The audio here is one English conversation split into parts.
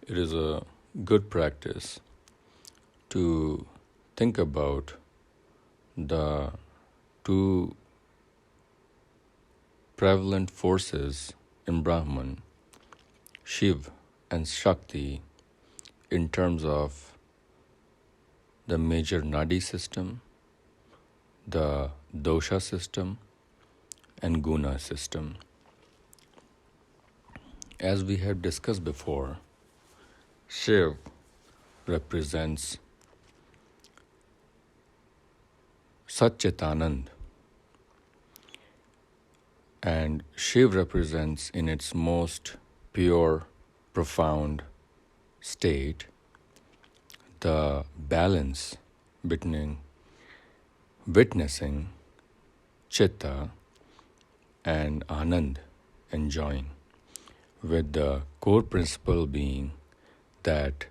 It is a good practice to think about the two prevalent forces in Brahman, Shiv and Shakti, in terms of the major Nadi system, the dosha system, and guna system. As we have discussed before, Shiv represents Satchitanand, and Shiv represents in its most pure, profound state the balance between witnessing, chitta, and anand, enjoying, with the core principle being that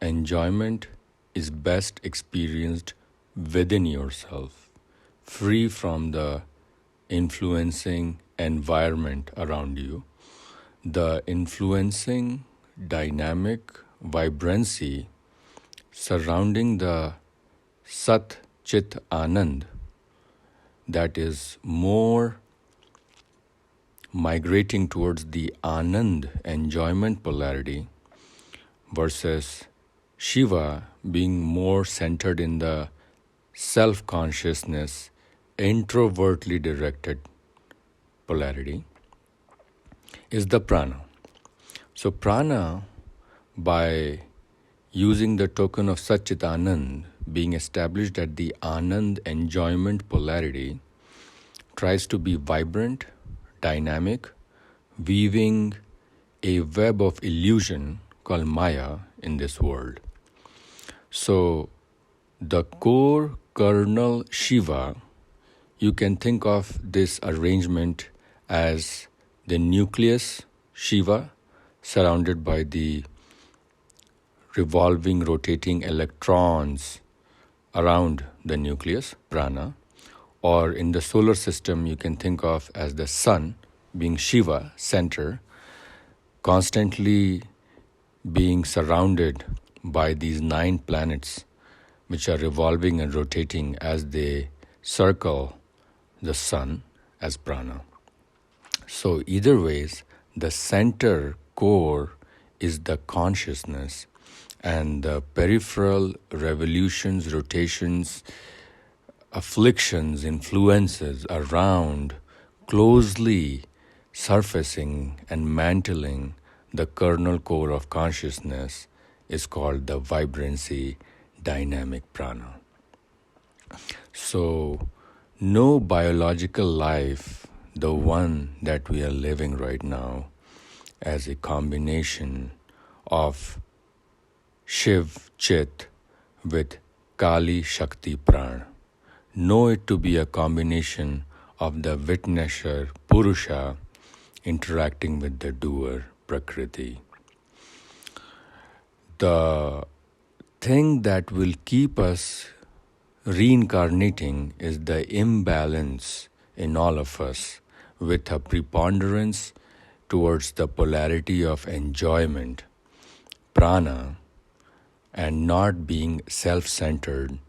enjoyment is best experienced within yourself, free from the influencing environment around you. The influencing dynamic vibrancy surrounding the Sat Chit Anand, that is more migrating towards the Anand enjoyment polarity, versus Shiva being more centered in the self-consciousness, introvertly directed polarity, is the prana. So prana, by using the token of Satchit Anand, being established at the Anand enjoyment polarity, tries to be vibrant, dynamic, weaving a web of illusion called Maya in this world. So the core kernel Shiva, you can think of this arrangement as the nucleus Shiva surrounded by the revolving, rotating electrons around the nucleus, prana, or in the solar system you can think of as the sun being Shiva, center, constantly being surrounded by these 9 planets which are revolving and rotating as they circle the sun as prana. So either ways, the center core is the consciousness, and the peripheral revolutions, rotations, afflictions, influences around closely surfacing and mantling the kernel core of consciousness is called the vibrancy dynamic prana. So no biological life, the one that we are living right now, as a combination of Shiv Chit with Kali Shakti Pran, know it to be a combination of the witnesser Purusha interacting with the doer Prakriti. The thing that will keep us reincarnating is the imbalance in all of us, with a preponderance towards the polarity of enjoyment, prana, and not being self-centered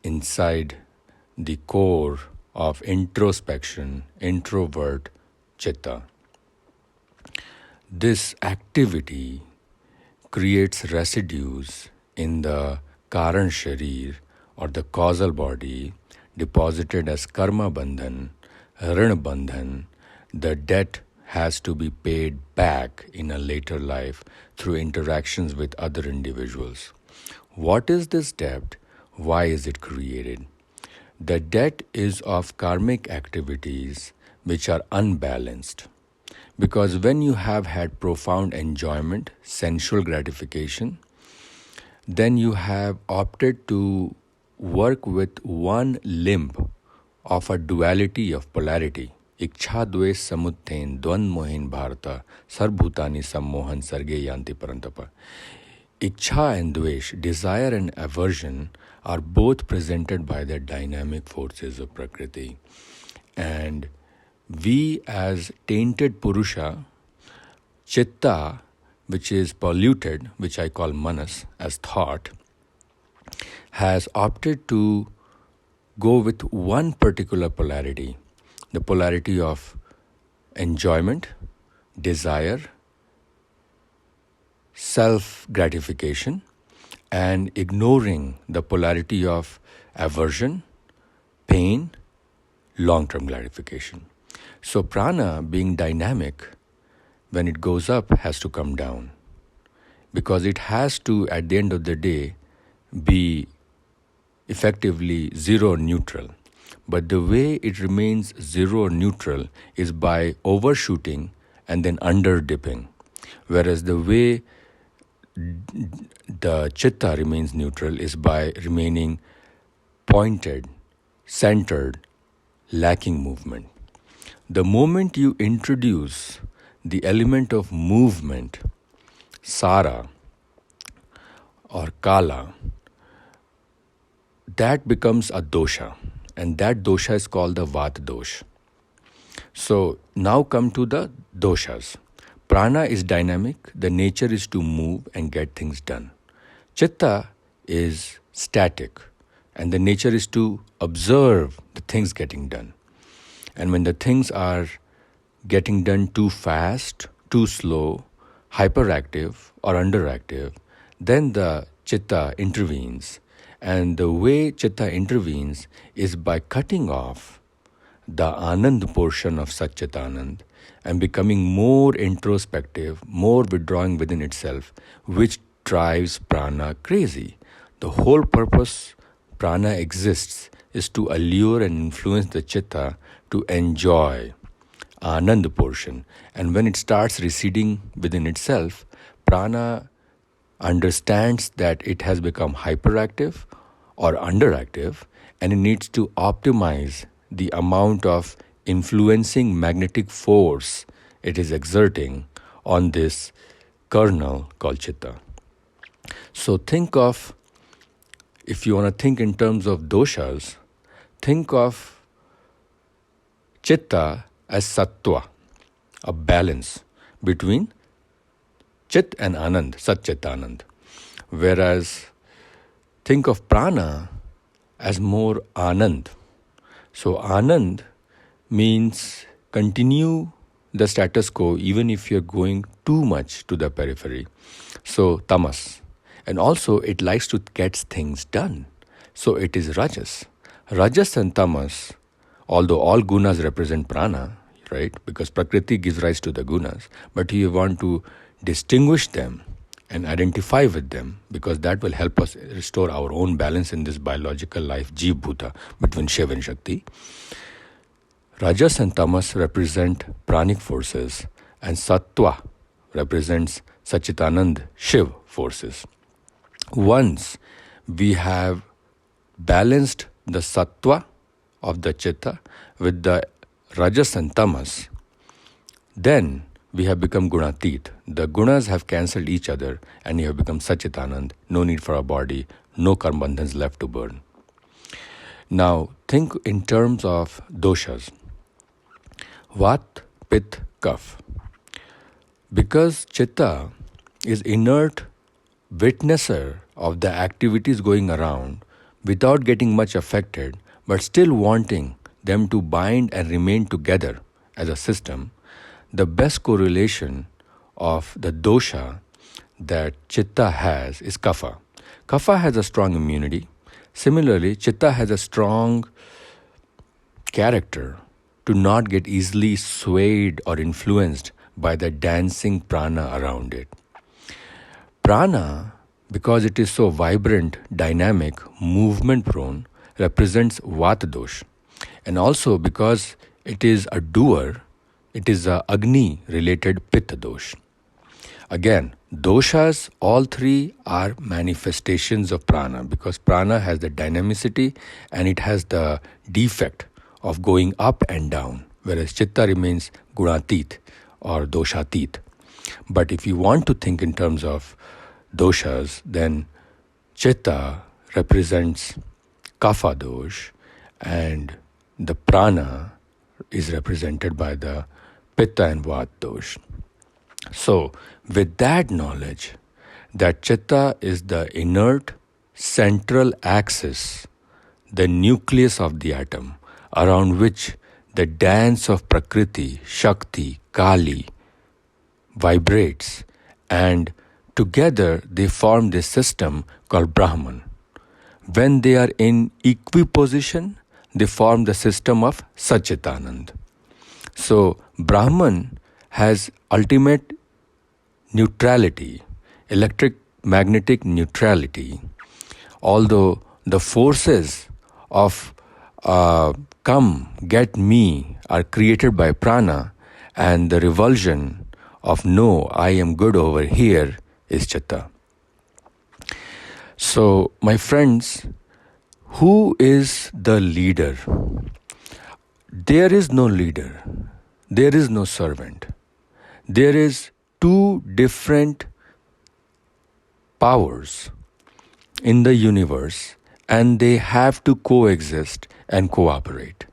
inside the core of introspection, introvert chitta. This activity creates residues in the Karan Sharir, or the causal body, deposited as karma bandhan, rin bandhan. The debt has to be paid back in a later life through interactions with other individuals. What is this debt? Why is it created? The debt is of karmic activities which are unbalanced. Because when you have had profound enjoyment, sensual gratification, then you have opted to work with one limb of a duality of polarity. Iksha dvesh samuthen dvan mohin bharata sarbhutani sammohan sarge yanti parantapa. Iksha and dvesh, desire and aversion, are both presented by the dynamic forces of Prakriti. And we as tainted Purusha, Chitta, which is polluted, which I call manas as thought, has opted to go with one particular polarity, the polarity of enjoyment, desire, self-gratification, and ignoring the polarity of aversion, pain, long-term gratification. So prana, being dynamic, when it goes up, has to come down, because it has to, at the end of the day, be effectively zero neutral. But the way it remains zero neutral is by overshooting and then under dipping. Whereas the way the chitta remains neutral is by remaining pointed, centered, lacking movement. The moment you introduce the element of movement, sara or kala, that becomes a dosha, and that dosha is called the vata dosh. So now come to the doshas. Prana is dynamic, the nature is to move and get things done. Chitta is static, and the nature is to observe the things getting done. And when the things are getting done too fast, too slow, hyperactive or underactive, then the chitta intervenes. And the way chitta intervenes is by cutting off the anand portion of Satchitanand and becoming more introspective, more withdrawing within itself, which drives prana crazy. The whole purpose prana exists is to allure and influence the chitta to enjoy anand portion. And when it starts receding within itself, prana understands that it has become hyperactive or underactive, and it needs to optimize the amount of influencing magnetic force it is exerting on this kernel called chitta. So think of, if you want to think in terms of doshas, think of chitta as sattva, a balance between chit and anand, satchitanand. Whereas think of prana as more anand. So anand means continue the status quo even if you're going too much to the periphery. So tamas. And also it likes to get things done. So it is rajas. Rajas and tamas, although all gunas represent prana, right? Because prakriti gives rise to the gunas. But you want to distinguish them and identify with them, because that will help us restore our own balance in this biological life, Jeev Bhuta, between Shiva and Shakti. Rajas and Tamas represent pranic forces, and Sattva represents Satchitanand Shiv forces. Once we have balanced the Sattva of the Chitta with the Rajas and Tamas, then we have become gunatit. The gunas have cancelled each other and you have become Satchitanand. No need for a body, no karmabandhans left to burn. Now think in terms of doshas. Vat, Pit, Kapha. Because Chitta is inert witnesser of the activities going around without getting much affected, but still wanting them to bind and remain together as a system, the best correlation of the dosha that Chitta has is Kapha. Kapha has a strong immunity. Similarly, Chitta has a strong character to not get easily swayed or influenced by the dancing prana around it. Prana, because it is so vibrant, dynamic, movement prone, represents Vata dosh. And also because it is a doer, it is a Agni related Pitta dosh. Again, doshas, all three are manifestations of prana, because prana has the dynamicity and it has the defect of going up and down, whereas chitta remains gunatit or doshatit. But if you want to think in terms of doshas, then chitta represents kapha dosh and the prana is represented by the pitta and vata dosh. So With that knowledge that Chitta is the inert central axis, the nucleus of the atom, around which the dance of Prakriti, Shakti, Kali vibrates, and together they form this system called Brahman. When they are in equiposition, they form the system of Satchitanand. So Brahman has ultimate neutrality, electric magnetic neutrality, although the forces of come, get me are created by prana, and the revulsion of no, I am good over here is Chitta. So, my friends, who is the leader? There is no leader. There is no servant. There is two different powers in the universe, and they have to coexist and cooperate.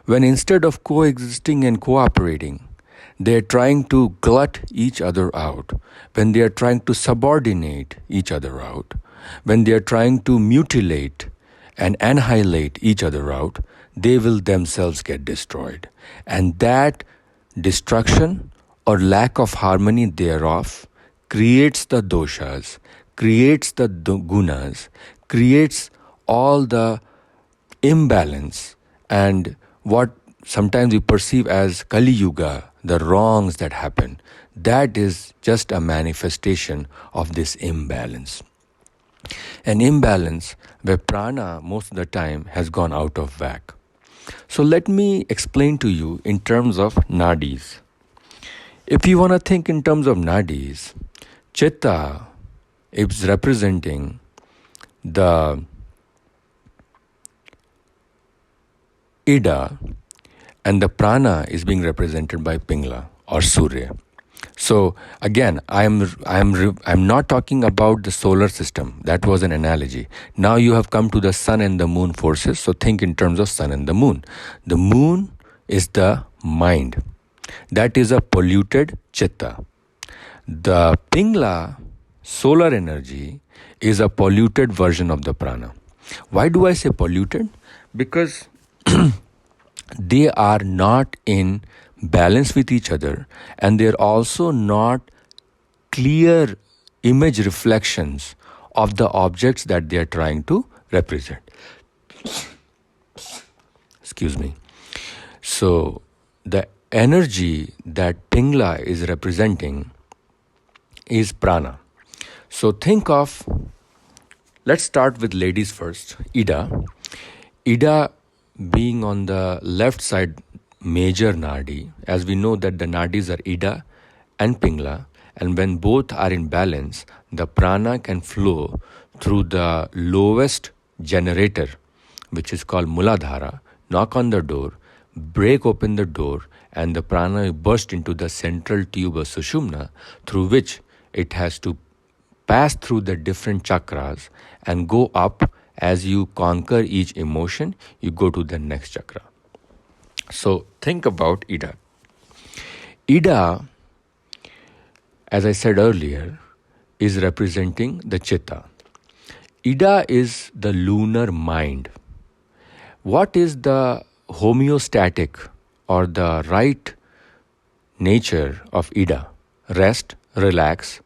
When instead of coexisting and cooperating, they are trying to glut each other out, when they are trying to subordinate each other out, when they are trying to mutilate and annihilate each other out, they will themselves get destroyed. And that destruction or lack of harmony thereof creates the doshas, creates the gunas, creates all the imbalance and what sometimes we perceive as Kali Yuga, the wrongs that happen. That is just a manifestation of this imbalance. An imbalance where prana most of the time has gone out of whack. So let me explain to you in terms of nadis. If you want to think in terms of nadis, Chitta is representing the Ida, and the prana is being represented by Pingla or Surya. So again, I'm not talking about the solar system. That was an analogy. Now you have come to the sun and the moon forces. So think in terms of sun and the moon. The moon is the mind. That is a polluted chitta. The Pingla solar energy is a polluted version of the prana. Why do I say polluted? Because they are not in balance with each other, and they're also not clear image reflections of the objects that they are trying to represent. Excuse me. So the energy that Pingla is representing is prana. So think of, let's start with ladies first. Ida. Ida being on the left side major nadi, as we know that the nadis are Ida and Pingla, and when both are in balance, the prana can flow through the lowest generator, which is called Muladhara, knock on the door, break open the door, and the prana burst into the central tube of Sushumna, through which it has to pass through the different chakras and go up. As you conquer each emotion, you go to the next chakra. So think about Ida. Ida, as I said earlier, is representing the Chitta. Ida is the lunar mind. What is the homeostatic or the right nature of Ida? Rest, relax,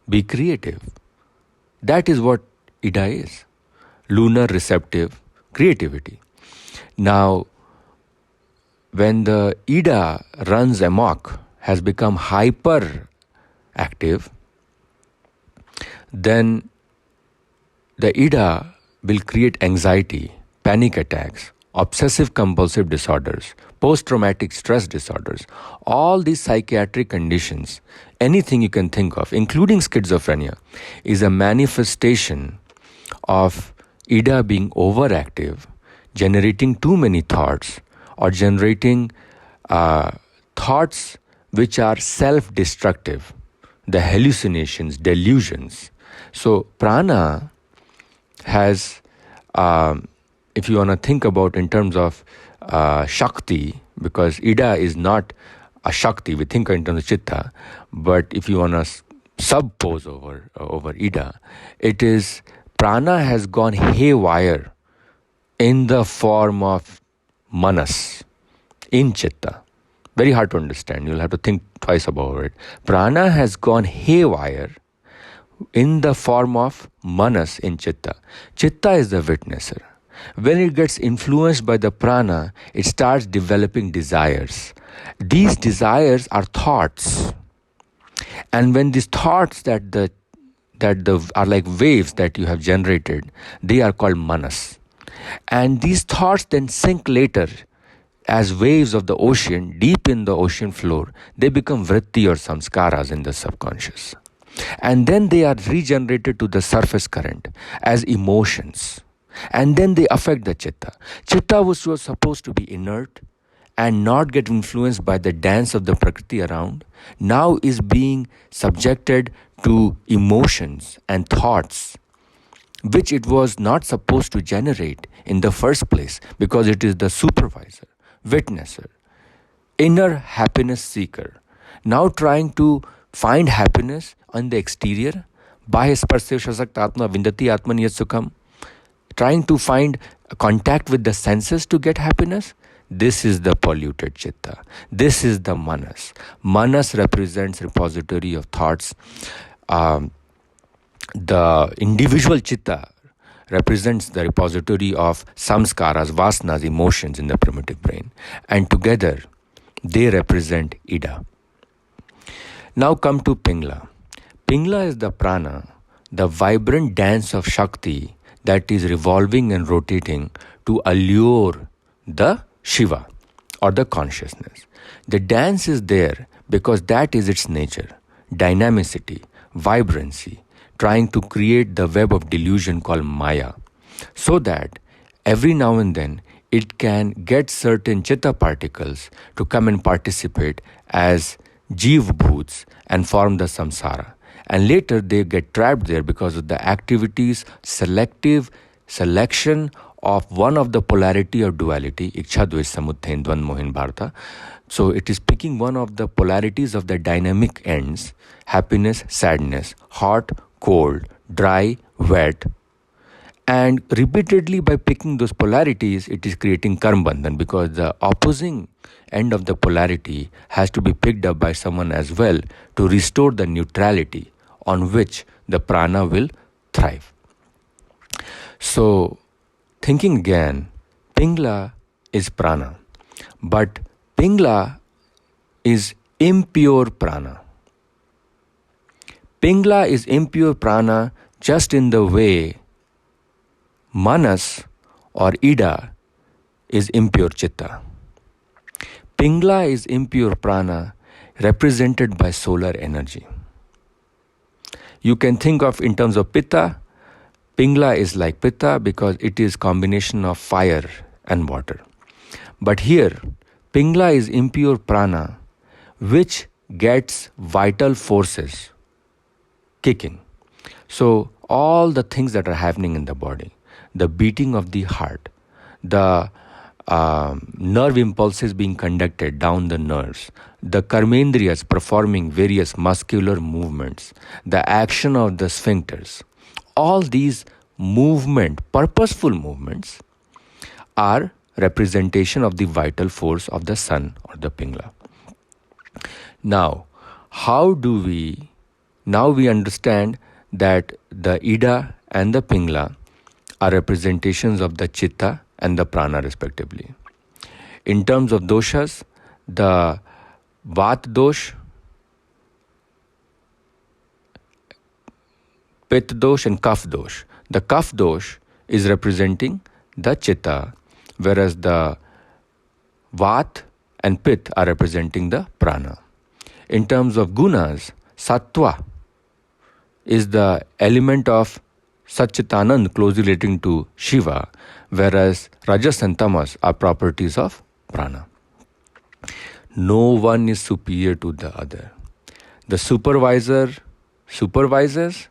be creative. That is what Ida is. Lunar receptive creativity. Now, when the Ida runs amok, has become hyper active, then the Ida will create anxiety, panic attacks, obsessive compulsive disorders, post-traumatic stress disorders, all these psychiatric conditions, anything you can think of, including schizophrenia, is a manifestation of Ida being overactive, generating too many thoughts, or generating thoughts which are self-destructive, the hallucinations, delusions. So prana has, if you want to think about in terms of Shakti, because Ida is not a Shakti, we think in terms of Chitta, but if you want to sub pose over Ida. It is prana has gone haywire in the form of manas, in chitta. Very hard to understand. You'll have to think twice about it. Prana has gone haywire in the form of manas in chitta. Chitta is the witnesser. When it gets influenced by the prana, it starts developing desires. These desires are thoughts. And when these thoughts are like waves that you have generated, they are called manas. And these thoughts then sink later as waves of the ocean deep in the ocean floor. They become vritti or samskaras in the subconscious. And then they are regenerated to the surface current as emotions. And then they affect the chitta. Chitta was supposed to be inert and not get influenced by the dance of the prakriti around, now is being subjected to emotions and thoughts which it was not supposed to generate in the first place, because it is the supervisor, witnesser, inner happiness seeker, now trying to find happiness on the exterior. Bahya sparsya shasakt atma vindati atman yat sukham. Trying to find contact with the senses to get happiness. This is the polluted chitta. This is the manas. Manas represents repository of thoughts. The individual chitta represents the repository of samskaras, vasanas, emotions in the primitive brain. And together, they represent Ida. Now come to Pingla. Pingla is the prana, the vibrant dance of Shakti that is revolving and rotating to allure the Shiva or the consciousness. The dance is there because that is its nature, dynamicity, vibrancy, trying to create the web of delusion called Maya, so that every now and then it can get certain chitta particles to come and participate as Jeev Bhoots and form the samsara. And later they get trapped there because of the activities, selective selection of one of the polarity or duality, Iksha, Dvesh, Samudhay, Dvand, Mohin, Bharata. So it is picking one of the polarities of the dynamic ends, happiness, sadness, hot, cold, dry, wet. And repeatedly by picking those polarities, it is creating karma bandhan, because the opposing end of the polarity has to be picked up by someone as well to restore the neutrality on which the prana will thrive. So, thinking again, Pingla is prana, but Pingla is impure prana. Pingla is impure prana just in the way Manas or Ida is impure chitta. Pingla is impure prana represented by solar energy. You can think of in terms of Pitta, Pingla is like Pitta because it is combination of fire and water. But here, Pingla is impure prana which gets vital forces kicking. So all the things that are happening in the body, the beating of the heart, the nerve impulses being conducted down the nerves, the karmendriyas performing various muscular movements, the action of the sphincters, all these purposeful movements are representation of the vital force of the sun or the Pingla. Now, now we understand that the Ida and the Pingla are representations of the Chitta and the Prana respectively. In terms of doshas, the Vat dosh, Pitta dosh and Kapha dosh. The Kapha dosh is representing the Chitta, whereas the Vat and Pitta are representing the Prana. In terms of gunas, Sattva is the element of Satchitanand closely relating to Shiva, whereas Rajas and Tamas are properties of Prana. No one is superior to the other. The supervisor supervises,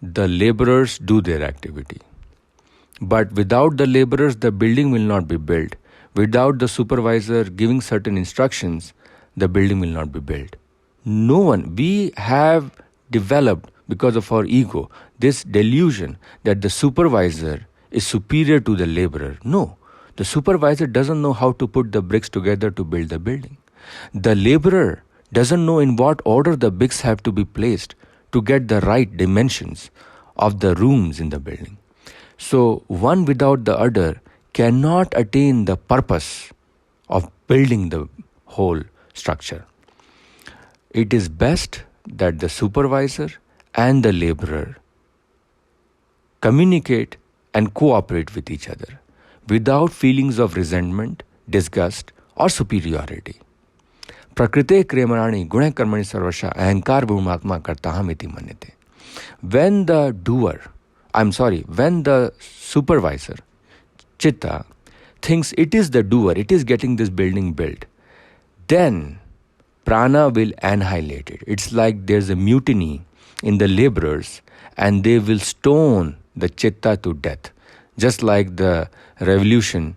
the laborers do their activity. But without the laborers, the building will not be built. Without the supervisor giving certain instructions, the building will not be built. No one. We have developed because of our ego, this delusion that the supervisor is superior to the laborer. No, the supervisor doesn't know how to put the bricks together to build the building. The laborer doesn't know in what order the bricks have to be placed to get the right dimensions of the rooms in the building. So one without the other cannot attain the purpose of building the whole structure. It is best that the supervisor and the laborer communicate and cooperate with each other without feelings of resentment, disgust, or superiority. Prakrite kremani guna karmani sarvasha ahankar bhumatma kartaham iti manyate. When the supervisor, Chitta, thinks it is the doer, it is getting this building built, then prana will annihilate it. It's like there's a mutiny in the laborers and they will stone the Chitta to death. Just like the revolution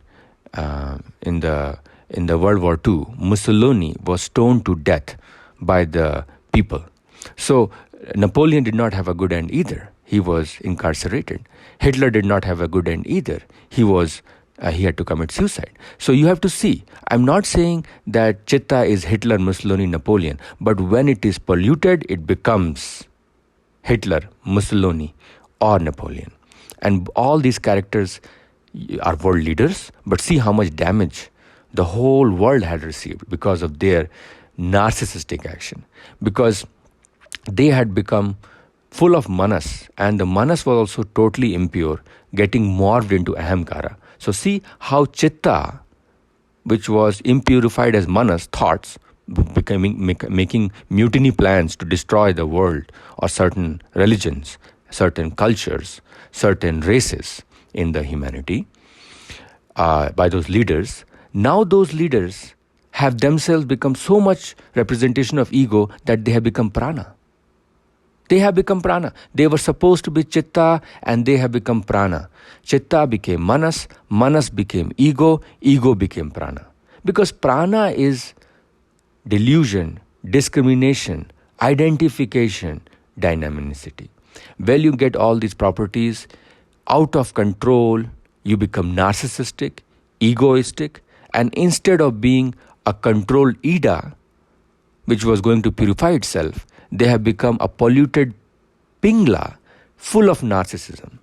in the World War II, Mussolini was stoned to death by the people. So Napoleon did not have a good end either. He was incarcerated. Hitler did not have a good end either. He had to commit suicide. So you have to see, I'm not saying that Chitta is Hitler, Mussolini, Napoleon, but when it is polluted, it becomes Hitler, Mussolini, or Napoleon. And all these characters are world leaders, but see how much damage the whole world had received because of their narcissistic action. Because they had become full of manas, and the manas was also totally impure, getting morphed into ahamkara. So see how Chitta, which was impurified as manas, thoughts, making mutiny plans to destroy the world or certain religions, certain cultures, certain races in the humanity by those leaders. Now those leaders have themselves become so much representation of ego that they have become prana. They have become prana. They were supposed to be Chitta and they have become prana. Chitta became manas, manas became ego, ego became prana. Because prana is delusion, discrimination, identification, dynamicity. When you get all these properties out of control, you become narcissistic, egoistic, and instead of being a controlled Ida, which was going to purify itself, they have become a polluted Pingla, full of narcissism.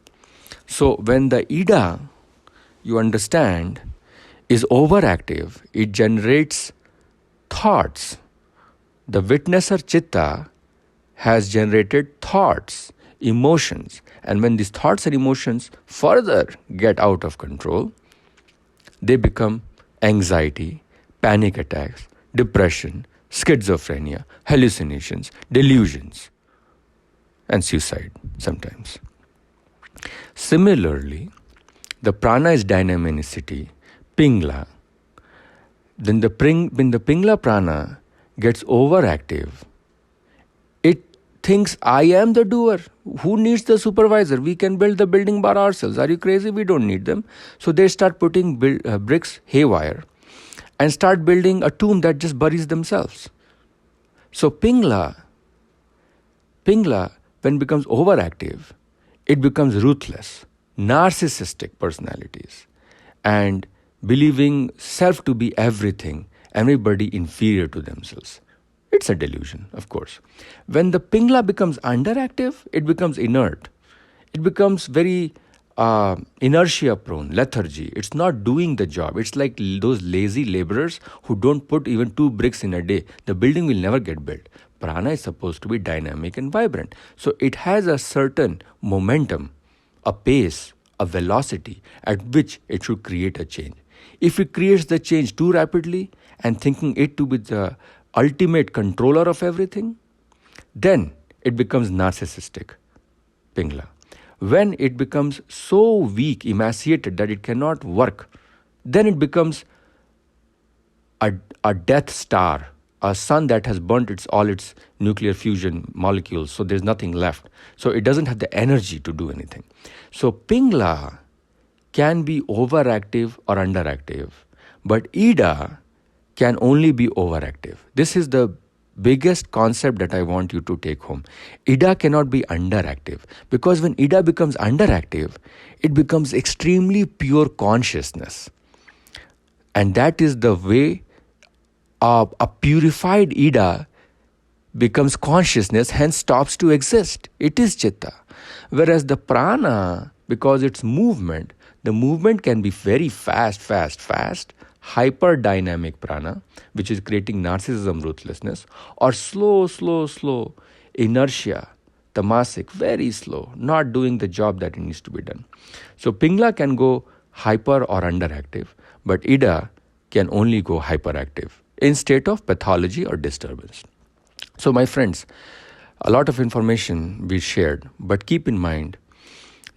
So when the Ida, you understand, is overactive, it generates thoughts. The witnesser Chitta has generated thoughts, emotions. And when these thoughts and emotions further get out of control, they become anxiety, panic attacks, depression, schizophrenia, hallucinations, delusions, and suicide sometimes. Similarly, the prana is dynamicity, pingla. Then when the pingla prana gets overactive, it thinks, I am the doer. Who needs the supervisor? We can build the building by ourselves. Are you crazy? We don't need them. So they start putting bricks haywire and start building a tomb that just buries themselves. So Pingla, when it becomes overactive, it becomes ruthless, narcissistic personalities, and believing self to be everything, everybody inferior to themselves. It's a delusion, of course. When the Pingla becomes underactive, it becomes inert. It becomes very inertia prone, lethargy. It's not doing the job. It's like those lazy laborers who don't put even 2 bricks in a day. The building will never get built. Prana is supposed to be dynamic and vibrant. So it has a certain momentum, a pace, a velocity at which it should create a change. If it creates the change too rapidly and thinking it to be the ultimate controller of everything, then it becomes narcissistic, Pingla. When it becomes so weak, emaciated that it cannot work, then it becomes a death star, a sun that has burnt all its nuclear fusion molecules, so there's nothing left. So it doesn't have the energy to do anything. So Pingla can be overactive or underactive, but Ida can only be overactive. This is the biggest concept that I want you to take home. Ida cannot be underactive, because when Ida becomes underactive, it becomes extremely pure consciousness. And that is the way a purified Ida becomes consciousness, hence stops to exist. It is Chitta. Whereas the prana, because it's movement, the movement can be very fast, hyper dynamic prana, which is creating narcissism, ruthlessness, or slow, inertia, tamasic, very slow, not doing the job that it needs to be done. So Pingla can go hyper or underactive, but Ida can only go hyperactive in state of pathology or disturbance. So my friends, a lot of information we shared, but keep in mind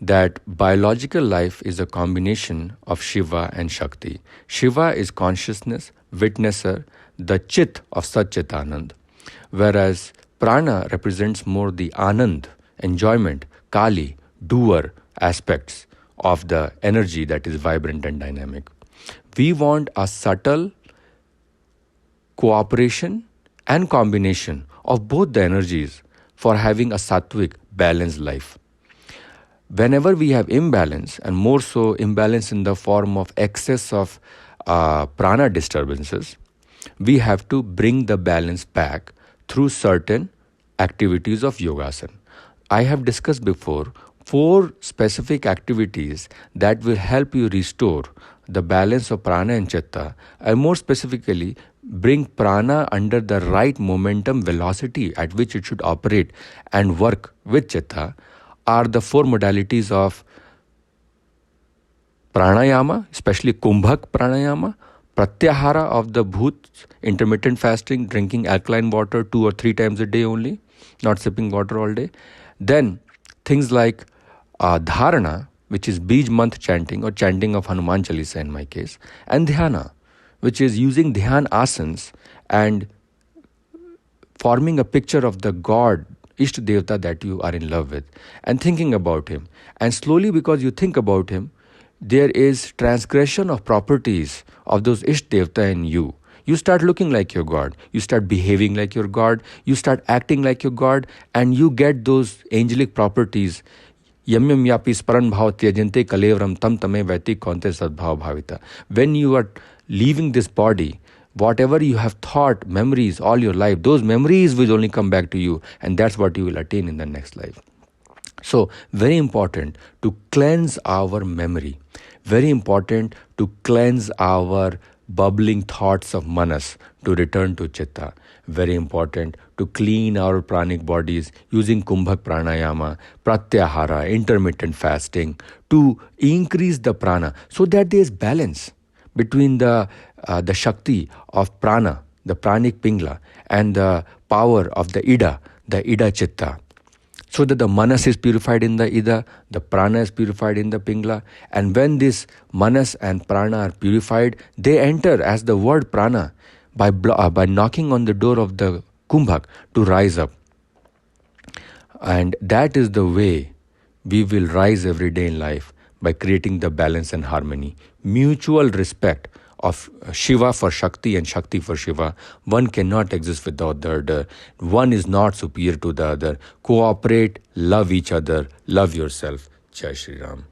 that biological life is a combination of Shiva and Shakti. Shiva is consciousness, witnesser, the Chit of Satchitanand, whereas Prana represents more the Anand, enjoyment, Kali, doer aspects of the energy that is vibrant and dynamic. We want a subtle cooperation and combination of both the energies for having a sattvic, balanced life. Whenever we have imbalance, and more so imbalance in the form of excess of prana disturbances, we have to bring the balance back through certain activities of yogasana. I have discussed before 4 specific activities that will help you restore the balance of prana and chitta, and more specifically bring prana under the right momentum velocity at which it should operate and work with chitta, are the 4 modalities of pranayama, especially kumbhak pranayama, pratyahara of the bhuts, intermittent fasting, drinking alkaline water 2 or 3 times a day only, not sipping water all day. Then things like dharana, which is Bij Mantra chanting or chanting of Hanuman Chalisa in my case, and dhyana, which is using dhyan asanas and forming a picture of the God, Ishta Devta that you are in love with, and thinking about him. And slowly, because you think about him, there is transgression of properties of those Ishta Devta in you. You start looking like your God, you start behaving like your God, you start acting like your God, and you get those angelic properties. Yamyam yapi sparan bhav tyajante kalevram tam tame vaiti konte sadbhav bhavita. When you are leaving this body, whatever you have thought, memories all your life, those memories will only come back to you, and that's what you will attain in the next life. So, very important to cleanse our memory. Very important to cleanse our bubbling thoughts of manas to return to chitta. Very important to clean our pranic bodies using kumbhak pranayama, pratyahara, intermittent fasting, to increase the prana so that there is balance between the shakti of prana, the pranic pingla, and the power of the ida chitta. So that the manas is purified in the ida, the prana is purified in the pingla, and when this manas and prana are purified, they enter as the word prana by knocking on the door of the kumbhak to rise up. And that is the way we will rise every day in life, by creating the balance and harmony. Mutual respect of Shiva for Shakti and Shakti for Shiva. One cannot exist without the other. One is not superior to the other. Cooperate, love each other, love yourself. Jai Shri Ram.